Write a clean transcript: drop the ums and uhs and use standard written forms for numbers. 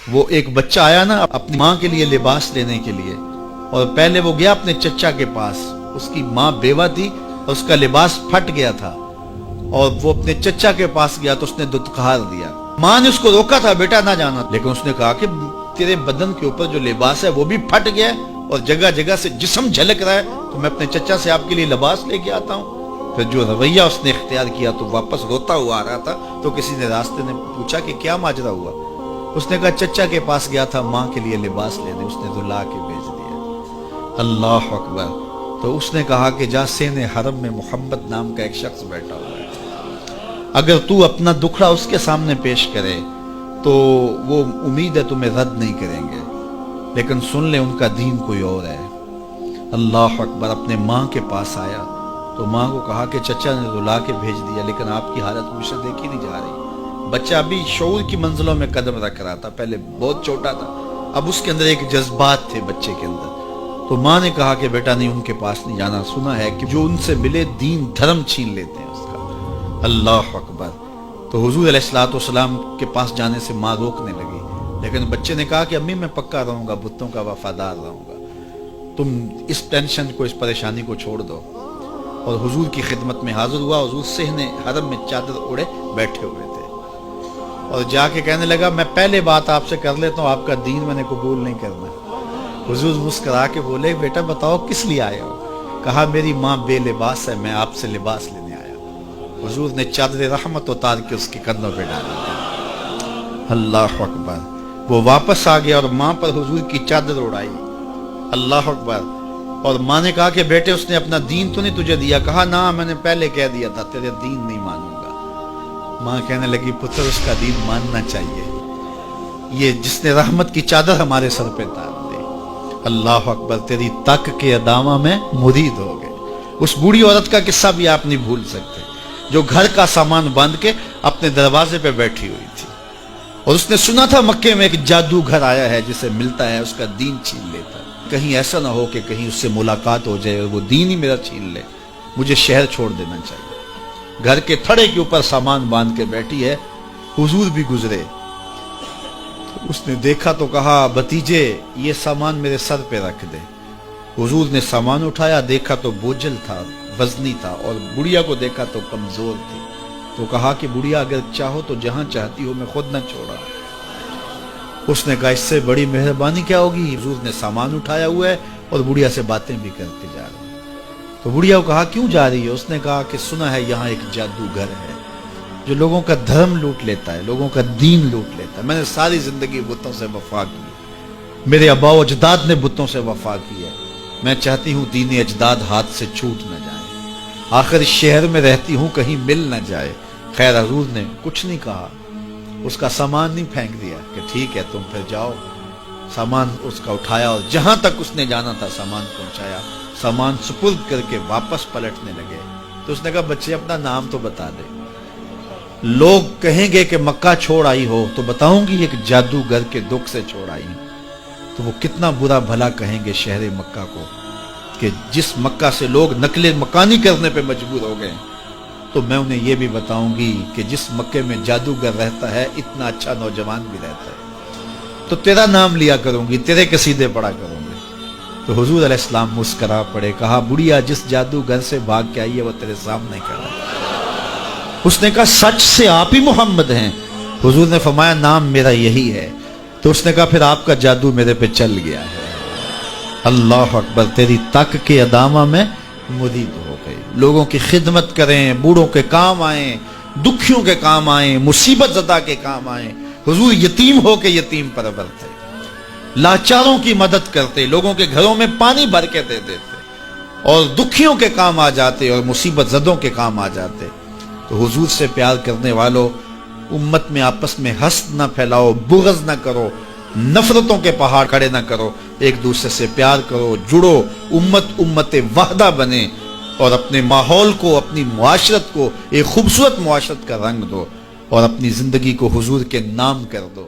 وہ ایک بچہ آیا نا اپنی ماں کے لیے لباس لینے کے لیے، اور پہلے وہ گیا اپنے چچا کے پاس، اس کی ماں بیوہ تھی اور اس کا لباس پھٹ گیا تھا، اور وہ اپنے چچا کے پاس گیا تو اس نے دتکار دیا۔ ماں نے اس کو روکا تھا بیٹا نہ جانا، لیکن اس نے کہا کہ تیرے بدن کے اوپر جو لباس ہے وہ بھی پھٹ گیا ہے اور جگہ جگہ سے جسم جھلک رہا ہے، تو میں اپنے چچا سے آپ کے لیے لباس لے کے آتا ہوں۔ پھر جو رویہ اس نے اختیار کیا تو واپس روتا ہوا آ رہا تھا، تو کسی نے راستے نے پوچھا کہ کیا ماجرا ہوا؟ اس نے کہا چچا کے پاس گیا تھا ماں کے لیے لباس لینے، اس نے دلا کے بھیج دیا۔ اللہ اکبر۔ تو اس نے کہا کہ جا سین حرم میں محمد نام کا ایک شخص بیٹھا ہوا ہے، اگر تو اپنا دکھڑا اس کے سامنے پیش کرے تو وہ امید ہے تمہیں رد نہیں کریں گے، لیکن سن لے ان کا دین کوئی اور ہے۔ اللہ اکبر۔ اپنے ماں کے پاس آیا تو ماں کو کہا کہ چچا نے رلا کے بھیج دیا، لیکن آپ کی حالت مجھ سے دیکھی نہیں جا رہی۔ بچہ ابھی شعور کی منزلوں میں قدم رکھ رہا تھا، پہلے بہت چھوٹا تھا، اب اس کے اندر ایک جذبات تھے بچے کے اندر۔ تو ماں نے کہا کہ بیٹا نہیں، ان کے پاس نہیں جانا، سنا ہے کہ جو ان سے ملے دین دھرم چھین لیتے ہیں اس کا۔ اللہ اکبر۔ تو حضور علیہ الصلوۃ والسلام کے پاس جانے سے ماں روکنے لگی، لیکن بچے نے کہا کہ امی میں پکا رہوں گا، بتوں کا وفادار رہوں گا، تم اس ٹینشن کو، اس پریشانی کو چھوڑ دو۔ اور حضور کی خدمت میں حاضر ہوا۔ حضور صحن حرم میں چادر اوڑے بیٹھے ہوئے تھے، اور جا کے کہنے لگا میں پہلے بات آپ سے کر لیتا ہوں، آپ کا دین میں نے قبول نہیں کرنا۔ حضور مسکرا کے بولے بیٹا بتاؤ کس لیے آئے ہو؟ کہا میری ماں بے لباس ہے، میں آپ سے لباس لینے آیا ہوں۔ حضور نے چادر رحمت اتار کے اس کے کندھوں پہ ڈال دیا۔ اللہ اکبر۔ وہ واپس آ گیا اور ماں پر حضور کی چادر اڑائی۔ اللہ اکبر۔ اور ماں نے کہا کہ بیٹے اس نے اپنا دین تو نہیں تجھے دیا؟ کہا نہ، میں نے پہلے کہہ دیا تھا تیرے دین نہیں مانوں گا۔ ماں کہنے لگی پتر اس کا دین ماننا چاہیے، یہ جس نے رحمت کی چادر ہمارے سر پہ ڈال دی۔ اللہ اکبر۔ تیری تک کے ادامہ میں مرید ہو گئے۔ اس بوڑھی عورت کا قصہ بھی آپ نہیں بھول سکتے، جو گھر کا سامان باندھ کے اپنے دروازے پہ بیٹھی ہوئی تھی، اور اس نے سنا تھا مکے میں ایک جادوگر آیا ہے جسے ملتا ہے اس کا دین چھین لیتا ہے، کہیں ایسا نہ ہو کہ کہیں اس سے ملاقات ہو جائے اور وہ دین ہی میرا چھین لے، مجھے شہر چھوڑ دینا چاہیے۔ گھر کے تھڑے کے اوپر سامان باندھ کے بیٹھی ہے۔ حضور بھی گزرے، اس نے دیکھا تو کہا بھتیجے یہ سامان میرے سر پہ رکھ دے۔ حضور نے سامان اٹھایا، دیکھا تو بوجھل تھا، وزنی تھا، اور بڑھیا کو دیکھا تو کمزور تھی۔ تو کہا کہ بڑھیا اگر چاہو تو جہاں چاہتی ہو میں خود نہ چھوڑا۔ اس نے کہا اس سے بڑی مہربانی کیا ہوگی؟ حضور نے سامان اٹھایا ہوا ہے اور بڑھیا سے باتیں بھی کرتے جا رہے ہیں۔ تو بڑھیا کو کہا کیوں جا رہی ہے؟ اس نے کہا کہ سنا ہے یہاں ایک جادوگر ہے جو لوگوں کا دھرم لوٹ لیتا ہے، لوگوں کا دین لوٹ لیتا ہے۔ میں نے ساری زندگی بتوں سے وفا کی، میرے آباء و اجداد نے بتوں سے وفا کی ہے، میں چاہتی ہوں دین اجداد ہاتھ سے چھوٹ نہ جائے، آخر اس شہر میں رہتی ہوں کہیں مل نہ جائے۔ خیر حضور نے کچھ نہیں کہا، اس کا سامان نہیں پھینک دیا کہ ٹھیک ہے تم پھر جاؤ۔ سامان اس کا اٹھایا اور جہاں تک اس نے جانا تھا سامان پہنچایا، سامان سپرد کر کے واپس پلٹنے لگے۔ تو اس نے کہا بچے اپنا نام تو بتا دے، لوگ کہیں گے کہ مکہ چھوڑ آئی ہو تو بتاؤں گی ایک جادوگر کے دکھ سے چھوڑ آئی ہوں، تو وہ کتنا برا بھلا کہیں گے شہر مکہ کو کہ جس مکہ سے لوگ نقل مکانی کرنے پہ مجبور ہو گئے۔ تو میں انہیں یہ بھی بتاؤں گی کہ جس مکے میں جادوگر رہتا ہے اتنا اچھا نوجوان بھی رہتا ہے، تو تیرا نام لیا کروں گی، تیرے قصیدے پڑھا کروں گی۔ تو حضور علیہ السلام مسکرا پڑے، کہا بڑھیا جس جادوگر سے بھاگ کے آئی ہے وہ تیرے سامنے کھڑا ہے۔ اس نے کہا سچ سے آپ ہی محمد ہیں؟ حضور نے فرمایا نام میرا یہی ہے۔ تو اس نے کہا پھر آپ کا جادو میرے پہ چل گیا ہے۔ اللہ اکبر۔ تیری تک کے ادامہ میں مرید ہو گئے، لوگوں کی خدمت کریں، بوڑھوں کے کام آئیں، دکھیوں کے کام آئیں، مصیبت زدہ کے کام آئیں۔ حضور یتیم ہو کے یتیم پرور تھے، لاچاروں کی مدد کرتے، لوگوں کے گھروں میں پانی بھر کے دے دیتے، اور دکھیوں کے کام آ جاتے اور مصیبت زدوں کے کام آ جاتے۔ تو حضور سے پیار کرنے والوں، امت میں آپس میں حسد نہ پھیلاؤ، بغض نہ کرو، نفرتوں کے پہاڑ کھڑے نہ کرو، ایک دوسرے سے پیار کرو، جڑو، امت وحدہ بنے، اور اپنے ماحول کو، اپنی معاشرت کو ایک خوبصورت معاشرت کا رنگ دو، اور اپنی زندگی کو حضور کے نام کر دو۔